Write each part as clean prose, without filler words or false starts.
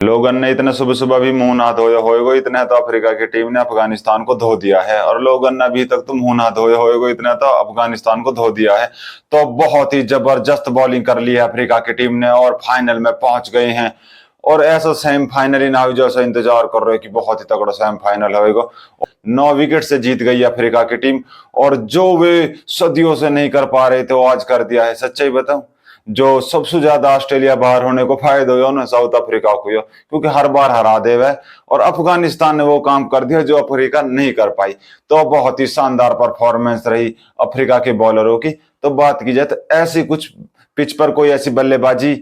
लोगन ने इतने सुबह सुबह भी मुंह ना धोए होएगो, इतने तो अफ्रीका की टीम ने अफगानिस्तान को धो दिया है। और लोगन ने अभी तक तो मुंह ना धोए होएगो, इतने तो अफगानिस्तान को धो दिया है। तो बहुत ही जबरदस्त बॉलिंग कर ली है अफ्रीका की टीम ने और फाइनल में पहुंच गए हैं। और ऐसा सेमीफाइनल ही ना हो जैसा इंतजार कर रहे हो कि बहुत ही तगड़ा सेमीफाइनल होएगा। 9 विकेट से जीत गई अफ्रीका की टीम, और जो वे सदियों से नहीं कर पा रहे थे वो आज कर दिया है। सच्चाई बताऊं, जो सबसे ज्यादा ऑस्ट्रेलिया बाहर होने को फायदा हुआ ना साउथ अफ्रीका को हुआ, क्योंकि हर बार हरा दे वह, और अफगानिस्तान ने वो काम कर दिया जो अफ्रीका नहीं कर पाई। तो बहुत ही शानदार परफॉर्मेंस रही अफ्रीका के बॉलरों की। तो बात की जाए तो ऐसी कुछ पिच पर कोई ऐसी बल्लेबाजी,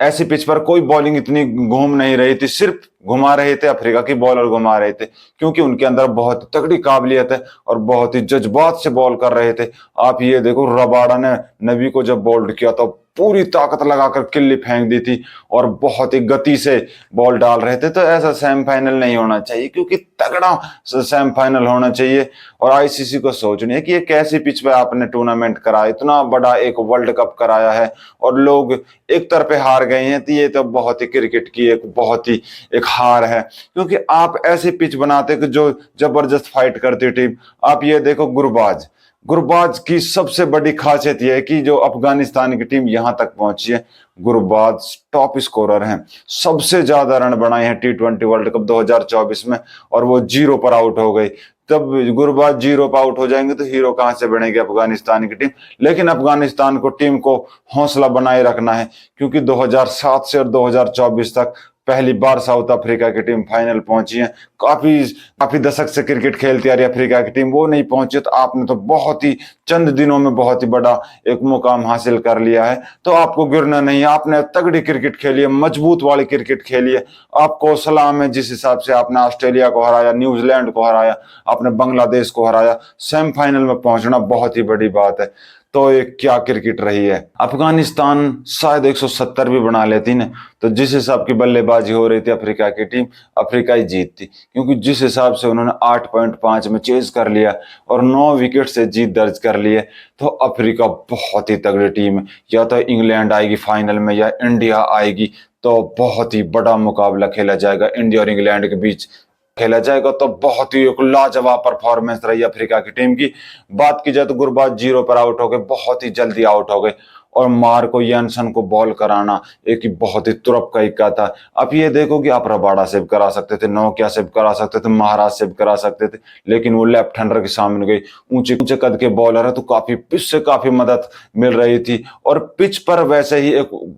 ऐसी पिच पर कोई बॉलिंग इतनी घूम नहीं रही थी, सिर्फ घुमा रहे थे अफ्रीका की बॉलर घुमा रहे थे, क्योंकि उनके अंदर बहुत तगड़ी काबिलियत है और बहुत ही जज्बात से बॉल कर रहे थे। आप ये देखो, रबाडा ने नबी को जब बॉल्ड किया तो पूरी ताकत लगाकर किल्ली फेंक दी थी और बहुत ही गति से बॉल डाल रहे थे। तो ऐसा सेमीफाइनल नहीं होना चाहिए, क्योंकि तगड़ा सेमीफाइनल होना चाहिए। और आईसीसी को सोचनी है कि ये कैसी पिच पे आपने टूर्नामेंट कराया, इतना बड़ा एक वर्ल्ड कप कराया है और लोग एक तरफे हार गए हैं। तो ये तो बहुत ही क्रिकेट की एक बहुत ही एक हार है, क्योंकि आप ऐसी पिच बनाते कि जो जबरदस्त फाइट करती टीम। आप ये देखो, गुरबाज गुरबाज की सबसे बड़ी खासियत यह है कि जो अफगानिस्तान की टीम यहां तक पहुंची है, गुरबाज टॉप स्कोरर हैं, सबसे ज्यादा रन बनाए हैं T20 वर्ल्ड कप 2024 में, और वो 0 पर आउट हो गई। तब गुरबाज 0 पर आउट हो जाएंगे तो हीरो कहां से बनेगी अफगानिस्तान की टीम। लेकिन अफगानिस्तान को टीम को हौसला बनाए रखना है, क्योंकि 2007 से और 2024 तक पहली बार साउथ अफ्रीका की टीम फाइनल पहुंची है। काफी काफी दशक से क्रिकेट खेलती आ रही अफ्रीका की टीम, वो नहीं पहुंची। तो आपने तो बहुत ही चंद दिनों में बहुत ही बड़ा एक मुकाम हासिल कर लिया है। तो आपको गिरना नहीं है, आपने तगड़ी क्रिकेट खेली है, मजबूत वाली क्रिकेट खेली है। आपको सलाम है जिस हिसाब से आपने ऑस्ट्रेलिया को हराया, न्यूजीलैंड को हराया, आपने बांग्लादेश को हराया। सेमीफाइनल में पहुंचना बहुत ही बड़ी बात है। तो ये क्या क्रिकेट रही है। अफगानिस्तान शायद 170 भी बना लेती ना, तो जिस हिसाब की बल्लेबाजी हो रही थी अफ्रीका की टीम, अफ्रीका ही जीतती, क्योंकि जिस हिसाब से उन्होंने 8.5 में चेज कर लिया और 9 विकेट से जीत दर्ज कर ली है। तो अफ्रीका बहुत ही तगड़ी टीम है। या तो इंग्लैंड आएगी फाइनल में या इंडिया आएगी, तो बहुत ही बड़ा मुकाबला खेला जाएगा इंडिया और इंग्लैंड के बीच खेला जाएगा। तो बहुत ही एक लाजवाब परफॉर्मेंस रही अफ्रीका की टीम की। बात की जाए तो गुरबाज 0 पर आउट हो गए, बहुत ही जल्दी आउट हो गए, और मार्को यानसन को बॉल कराना एक बहुत ही तुरप का इक्का था। आप ये देखो कि आप रबाडा सेव करा सकते थे, नौकिया सेव करा सकते थे, महाराज सेव करा सकते थे, लेकिन वो लेफ्ट हैंडर के सामने गई। ऊंचे ऊंचे कद के बॉलर है, तो काफी पिच से काफी मदद मिल रही थी। और पिच पर वैसे ही एक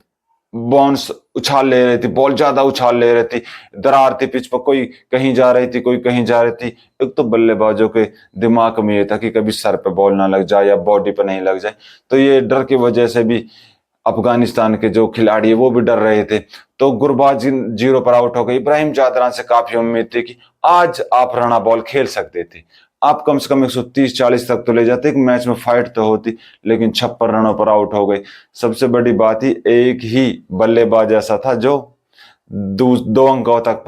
बॉन्स उछाल ले रही थी, बॉल ज्यादा उछाल ले रही थी, दरार थी पिच पर, कोई कहीं जा रही थी, कोई कहीं जा रही थी। एक तो बल्लेबाजों के दिमाग में ये था कि कभी सर पे बॉल ना लग जाए या बॉडी पे नहीं लग जाए, तो ये डर की वजह से भी अफगानिस्तान के जो खिलाड़ी है वो भी डर रहे थे। तो गुरबाज 0 पर आउट हो गई। इब्राहिम चादरान से काफी उम्मीद थी कि आज आप राणा बॉल खेल सकते थे, आप कम से कम 130-140 तक तो ले जाते, एक मैच में फाइट तो होती, लेकिन 56 रनों पर आउट हो गए। सबसे बड़ी बात ही एक ही बल्लेबाज ऐसा था जो 2 अंकों तक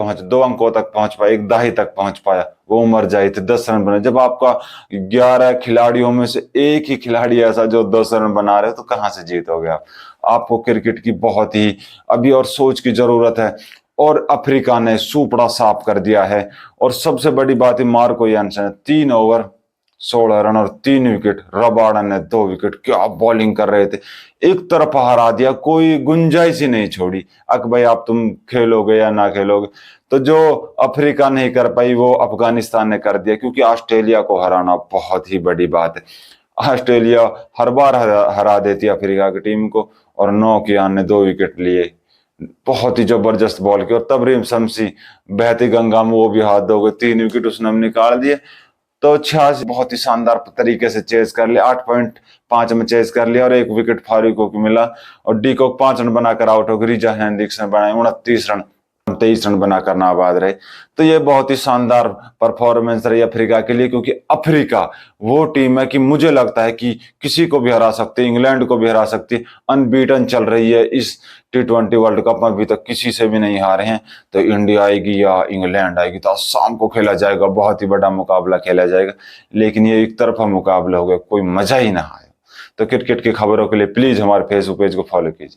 पहुंच पाया, एक दाही तक पहुंच पाया, वो उमर जाहिद थे, 10 रन बने। जब आपका 11 खिलाड़ियों में से एक ही खिलाड़ी ऐसा जो 10 रन बना रहे, तो कहां से जीतोगे आप। आपको क्रिकेट की बहुत ही अभी और सोच की जरूरत है, और अफ्रीका ने सूपड़ा साफ कर दिया है। और सबसे बड़ी बात है, मार्को यानसन 3 ओवर 16 रन और 3 विकेट, रबाडा ने 2 विकेट। क्या बॉलिंग कर रहे थे, एक तरफ हरा दिया, कोई गुंजाइश ही नहीं छोड़ी। अक भाई आप तुम खेलोगे या ना खेलोगे। तो जो अफ्रीका नहीं कर पाई वो अफगानिस्तान ने कर दिया, क्योंकि ऑस्ट्रेलिया को हराना बहुत ही बड़ी बात है। ऑस्ट्रेलिया हर बार हरा देती है अफ्रीका की टीम को, और नौकियान ने 2 विकेट लिए, बहुत ही जबरदस्त बॉल की। और तबरीम शमसी बहती गंगा में वो भी हाथ धो गए, 3 विकेट उसने निकाल दिए। तो 86 बहुत ही शानदार तरीके से चेज कर लिया, 8.5 में चेज कर लिया, और 1 विकेट फारूको को मिला। और डी कॉक 5 रन बनाकर आउट हो गई, रिजा हेनरिक्स ने बनाए 29 रन, 23 रन बनाकर नाबाद रहे। तो ये बहुत ही शानदार परफॉर्मेंस रही अफ्रीका के लिए, क्योंकि अफ्रीका वो टीम है कि मुझे लगता है कि किसी को भी हरा सकती है, इंग्लैंड को भी हरा सकती है, अनबीटन चल रही है इस T20 वर्ल्ड कप में, अभी तक किसी से भी नहीं हारे हैं। तो इंडिया आएगी या इंग्लैंड आएगी, तो आज शाम को खेला जाएगा, बहुत ही बड़ा मुकाबला खेला जाएगा। लेकिन ये एक तरफा मुकाबला हो गया, कोई मजा ही ना आया। तो क्रिकेट की खबरों के लिए प्लीज हमारे फेसबुक पेज को फॉलो कीजिए।